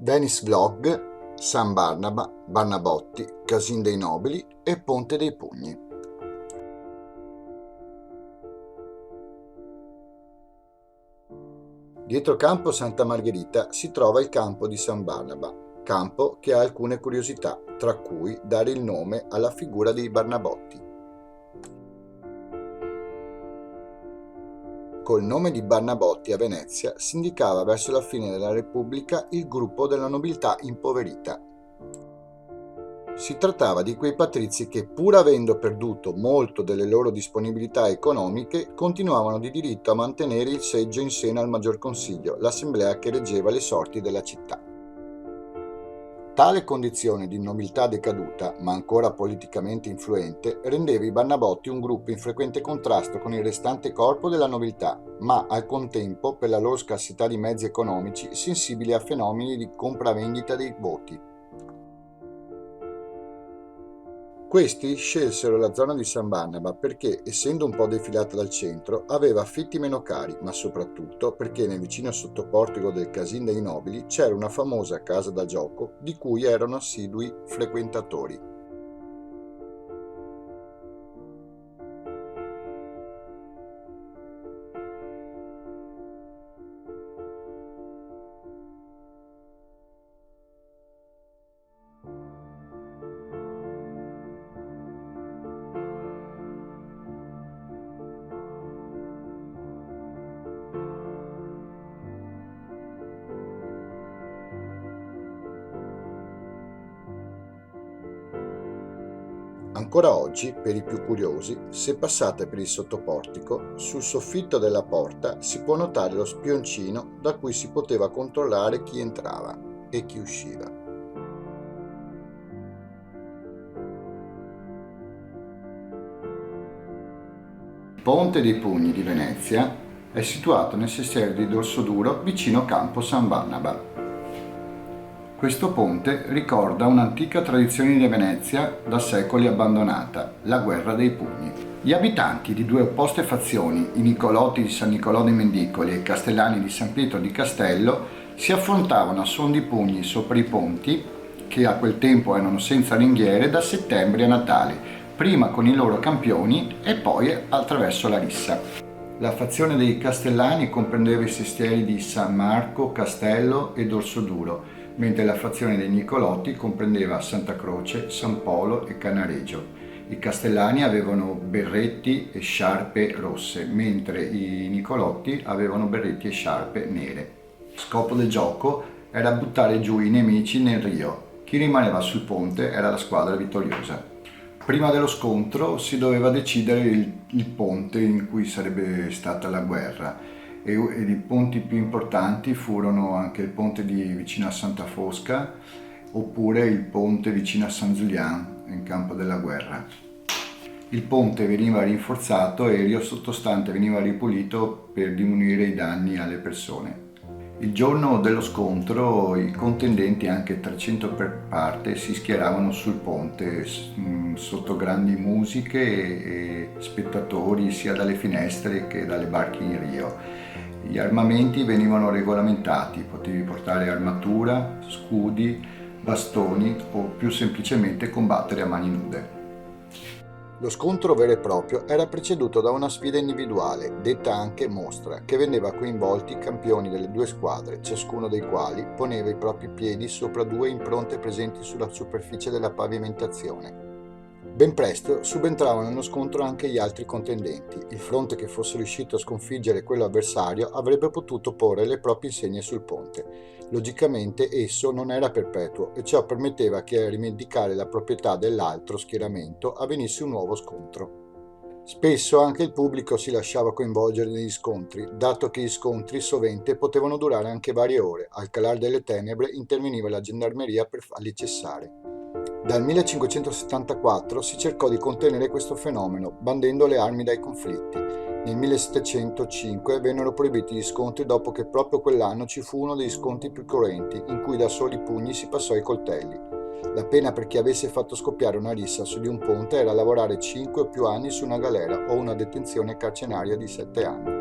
Venice Vlog, San Barnaba, Barnabotti, Casin dei Nobili e Ponte dei Pugni. Dietro campo Santa Margherita si trova il campo di San Barnaba, campo che ha alcune curiosità, tra cui dare il nome alla figura dei Barnabotti. Col nome di Barnabotti a Venezia si indicava verso la fine della Repubblica il gruppo della nobiltà impoverita. Si trattava di quei patrizi che, pur avendo perduto molto delle loro disponibilità economiche, continuavano di diritto a mantenere il seggio in seno al Maggior Consiglio, l'assemblea che reggeva le sorti della città. Tale condizione di nobiltà decaduta, ma ancora politicamente influente, rendeva i Barnabotti un gruppo in frequente contrasto con il restante corpo della nobiltà, ma al contempo, per la loro scarsità di mezzi economici, sensibili a fenomeni di compravendita dei voti. Questi scelsero la zona di San Barnaba perché, essendo un po' defilata dal centro, aveva affitti meno cari, ma soprattutto perché nel vicino sottoportico del Casin dei Nobili c'era una famosa casa da gioco di cui erano assidui frequentatori. Ancora oggi, per i più curiosi, se passate per il sottoportico, sul soffitto della porta si può notare lo spioncino da cui si poteva controllare chi entrava e chi usciva. Il Ponte dei Pugni di Venezia è situato nel sestiere di Dorsoduro vicino Campo San Barnaba. Questo ponte ricorda un'antica tradizione di Venezia da secoli abbandonata, la guerra dei pugni. Gli abitanti di due opposte fazioni, i Nicolotti di San Nicolò dei Mendicoli e i Castellani di San Pietro di Castello, si affrontavano a suon di pugni sopra i ponti, che a quel tempo erano senza ringhiere, da settembre a Natale, prima con i loro campioni e poi attraverso la rissa. La fazione dei Castellani comprendeva i sestieri di San Marco, Castello e Dorsoduro, mentre la fazione dei Nicolotti comprendeva Santa Croce, San Polo e Cannaregio. I Castellani avevano berretti e sciarpe rosse, mentre i Nicolotti avevano berretti e sciarpe nere. Lo scopo del gioco era buttare giù i nemici nel Rio. Chi rimaneva sul ponte era la squadra vittoriosa. Prima dello scontro si doveva decidere il ponte in cui sarebbe stata la guerra e i ponti più importanti furono anche il ponte vicino a Santa Fosca oppure il ponte vicino a San Giuliano in campo della guerra. Il ponte veniva rinforzato e il rio sottostante veniva ripulito per diminuire i danni alle persone. Il giorno dello scontro i contendenti, anche 300 per parte, si schieravano sul ponte sotto grandi musiche e spettatori sia dalle finestre che dalle barche in rio. Gli armamenti venivano regolamentati, potevi portare armatura, scudi, bastoni o più semplicemente combattere a mani nude. Lo scontro vero e proprio era preceduto da una sfida individuale, detta anche mostra, che vedeva coinvolti i campioni delle due squadre, ciascuno dei quali poneva i propri piedi sopra due impronte presenti sulla superficie della pavimentazione. Ben presto subentravano nello scontro anche gli altri contendenti. Il fronte che fosse riuscito a sconfiggere quello avversario avrebbe potuto porre le proprie insegne sul ponte. Logicamente esso non era perpetuo e ciò permetteva che a rivendicare la proprietà dell'altro schieramento avvenisse un nuovo scontro. Spesso anche il pubblico si lasciava coinvolgere negli scontri, dato che gli scontri sovente potevano durare anche varie ore. Al calar delle tenebre interveniva la gendarmeria per farli cessare. Dal 1574 si cercò di contenere questo fenomeno, bandendo le armi dai conflitti. Nel 1705 vennero proibiti gli scontri dopo che proprio quell'anno ci fu uno degli scontri più cruenti, in cui da soli pugni si passò ai coltelli. La pena per chi avesse fatto scoppiare una rissa su di un ponte era lavorare 5 o più anni su una galera o una detenzione carceraria di 7 anni.